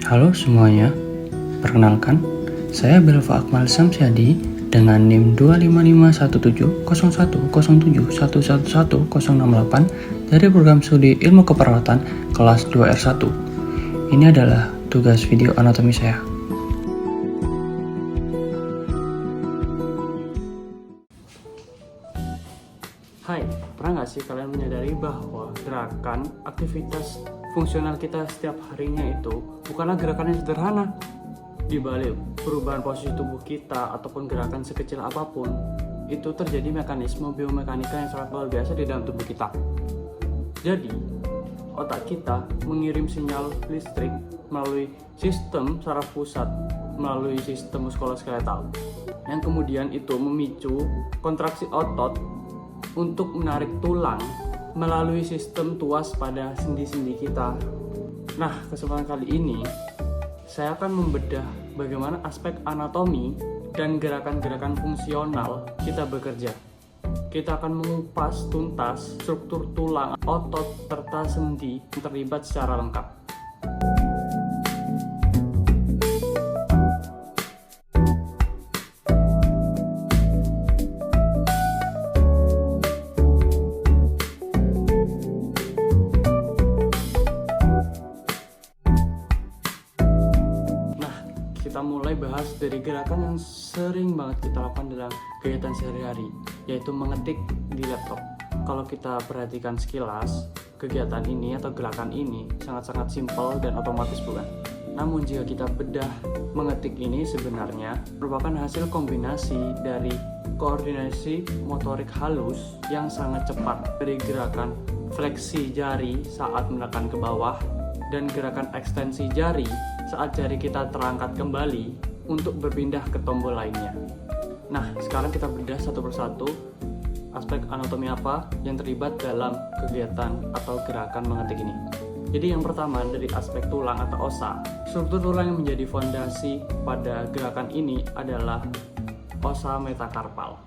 Halo semuanya, perkenalkan, saya Belva Akmal Samsyadi dengan NIM 255170107111068 dari program studi Ilmu Keperawatan kelas 2R1. Ini adalah tugas video anatomi saya. Hai, pernah nggak sih kalian menyadari bahwa gerakan aktivitas fungsional kita setiap harinya itu bukanlah gerakan yang sederhana? Di balik perubahan posisi tubuh kita ataupun gerakan sekecil apapun, itu terjadi mekanisme biomekanika yang sangat luar biasa di dalam tubuh kita. Jadi, otak kita mengirim sinyal listrik melalui sistem saraf pusat, melalui sistem muskuloskeletal, yang kemudian itu memicu kontraksi otot untuk menarik tulang melalui sistem tuas pada sendi-sendi kita. Nah, kesempatan kali ini saya akan membedah bagaimana aspek anatomi dan gerakan-gerakan fungsional kita bekerja. Kita akan mengupas tuntas struktur tulang, otot, serta sendi yang terlibat secara lengkap. Kita mulai bahas dari gerakan yang sering banget kita lakukan dalam kegiatan sehari-hari, yaitu mengetik di laptop. Kalau kita perhatikan sekilas, kegiatan ini atau gerakan ini sangat-sangat simpel dan otomatis, bukan? Namun jika kita bedah, mengetik ini sebenarnya merupakan hasil kombinasi dari koordinasi motorik halus yang sangat cepat dari gerakan fleksi jari saat menekan ke bawah dan gerakan ekstensi jari saat jari kita terangkat kembali untuk berpindah ke tombol lainnya. Nah, sekarang kita bedah satu persatu aspek anatomi apa yang terlibat dalam kegiatan atau gerakan mengetik ini. Jadi yang pertama dari aspek tulang atau osa. Struktur tulang yang menjadi fondasi pada gerakan ini adalah osa metakarpal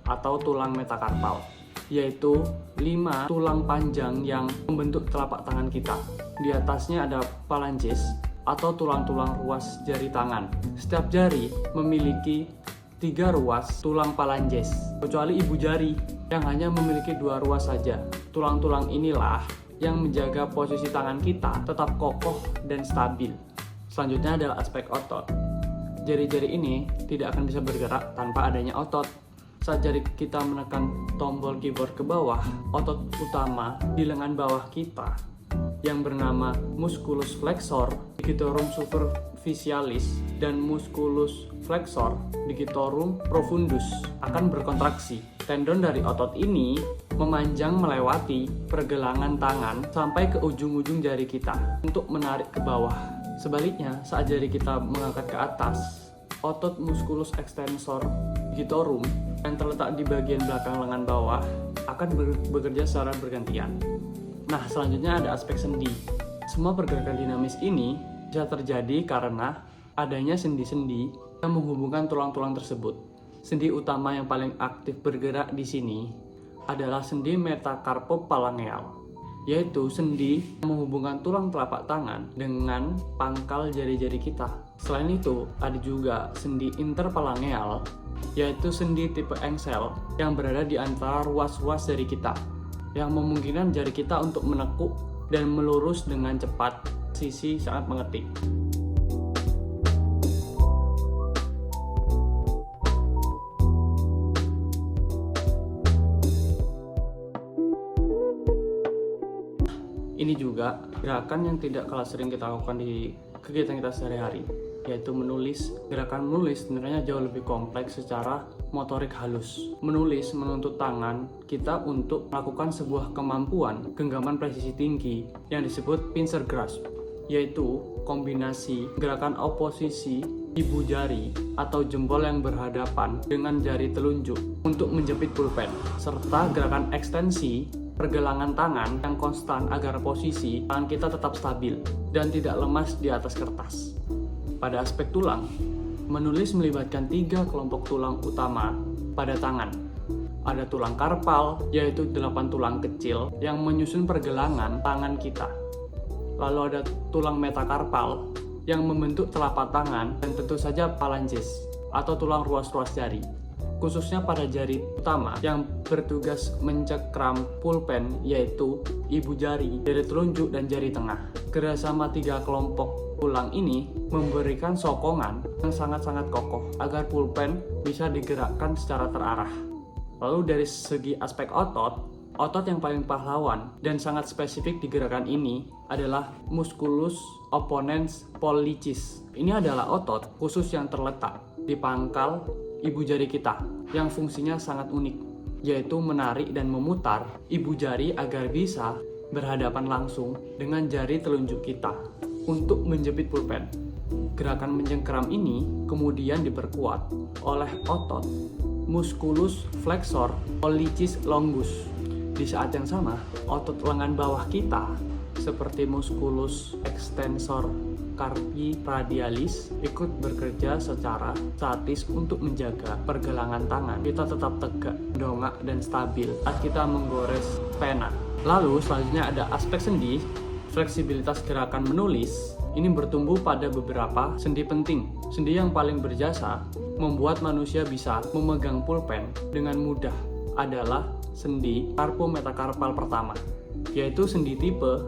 atau tulang metakarpal, yaitu 5 tulang panjang yang membentuk telapak tangan kita. Di atasnya ada phalanges atau tulang-tulang ruas jari tangan. Setiap jari memiliki 3 ruas tulang phalanges, kecuali ibu jari yang hanya memiliki 2 ruas saja. Tulang-tulang inilah yang menjaga posisi tangan kita tetap kokoh dan stabil. Selanjutnya adalah aspek otot. Jari-jari ini tidak akan bisa bergerak tanpa adanya otot. Saat jari kita menekan tombol keyboard ke bawah, otot utama di lengan bawah kita yang bernama musculus flexor digitorum superficialis dan musculus flexor digitorum profundus akan berkontraksi. Tendon dari otot ini memanjang melewati pergelangan tangan sampai ke ujung-ujung jari kita untuk menarik ke bawah. Sebaliknya, saat jari kita mengangkat ke atas, otot musculus extensor digitorum yang terletak di bagian belakang lengan bawah akan bekerja secara bergantian. Nah, selanjutnya ada aspek sendi. Semua pergerakan dinamis ini bisa terjadi karena adanya sendi-sendi yang menghubungkan tulang-tulang tersebut. Sendi utama yang paling aktif bergerak di sini adalah sendi metakarpophalangeal, yaitu sendi yang menghubungkan tulang telapak tangan dengan pangkal jari-jari kita. Selain itu, ada juga sendi interphalangeal, yaitu sendi tipe engsel yang berada di antara ruas-ruas jari kita, yang memungkinkan jari kita untuk menekuk dan melurus dengan cepat sisi saat mengetik. Ini juga gerakan yang tidak kalah sering kita lakukan di kegiatan kita sehari-hari, yaitu menulis. Gerakan menulis sebenarnya jauh lebih kompleks secara motorik halus. Menulis menuntut tangan kita untuk melakukan sebuah kemampuan genggaman presisi tinggi yang disebut pincer grasp, yaitu kombinasi gerakan oposisi ibu jari atau jempol yang berhadapan dengan jari telunjuk untuk menjepit pulpen, serta gerakan ekstensi pergelangan tangan yang konstan agar posisi tangan kita tetap stabil dan tidak lemas di atas kertas. Pada aspek tulang, menulis melibatkan 3 kelompok tulang utama pada tangan. Ada tulang karpal, yaitu 8 tulang kecil yang menyusun pergelangan tangan kita. Lalu ada tulang metakarpal, yang membentuk telapak tangan dan tentu saja phalanges atau tulang ruas-ruas jari, khususnya pada jari utama yang bertugas mencengkram pulpen, yaitu ibu jari, jari telunjuk, dan jari tengah. Kerjasama 3 kelompok tulang ini memberikan sokongan yang sangat-sangat kokoh agar pulpen bisa digerakkan secara terarah. Lalu dari segi aspek otot yang paling pahlawan dan sangat spesifik di gerakan ini adalah musculus opponens pollicis. Ini adalah otot khusus yang terletak di pangkal ibu jari kita yang fungsinya sangat unik, yaitu menarik dan memutar ibu jari agar bisa berhadapan langsung dengan jari telunjuk kita untuk menjepit pulpen. Gerakan mencengkeram ini kemudian diperkuat oleh otot musculus flexor pollicis longus. Di saat yang sama, otot lengan bawah kita seperti musculus extensor carpi radialis ikut bekerja secara statis untuk menjaga pergelangan tangan kita tetap tegak, dongak, dan stabil saat kita menggores pena. Lalu selanjutnya ada aspek sendi. Fleksibilitas gerakan menulis ini bertumbuh pada beberapa sendi penting. Sendi yang paling berjasa membuat manusia bisa memegang pulpen dengan mudah adalah sendi carpometacarpal pertama, yaitu sendi tipe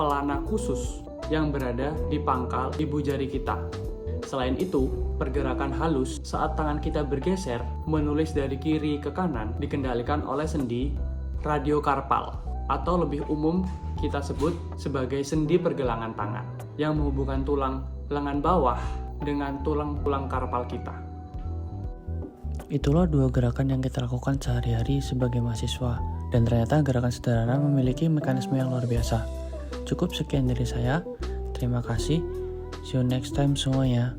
pelana khusus yang berada di pangkal ibu jari kita. Selain itu, pergerakan halus saat tangan kita bergeser menulis dari kiri ke kanan dikendalikan oleh sendi radiokarpal, atau lebih umum kita sebut sebagai sendi pergelangan tangan, yang menghubungkan tulang lengan bawah dengan tulang karpal kita. Itulah 2 gerakan yang kita lakukan sehari-hari sebagai mahasiswa, dan ternyata gerakan sederhana memiliki mekanisme yang luar biasa. Cukup sekian dari saya, terima kasih, see you next time semuanya.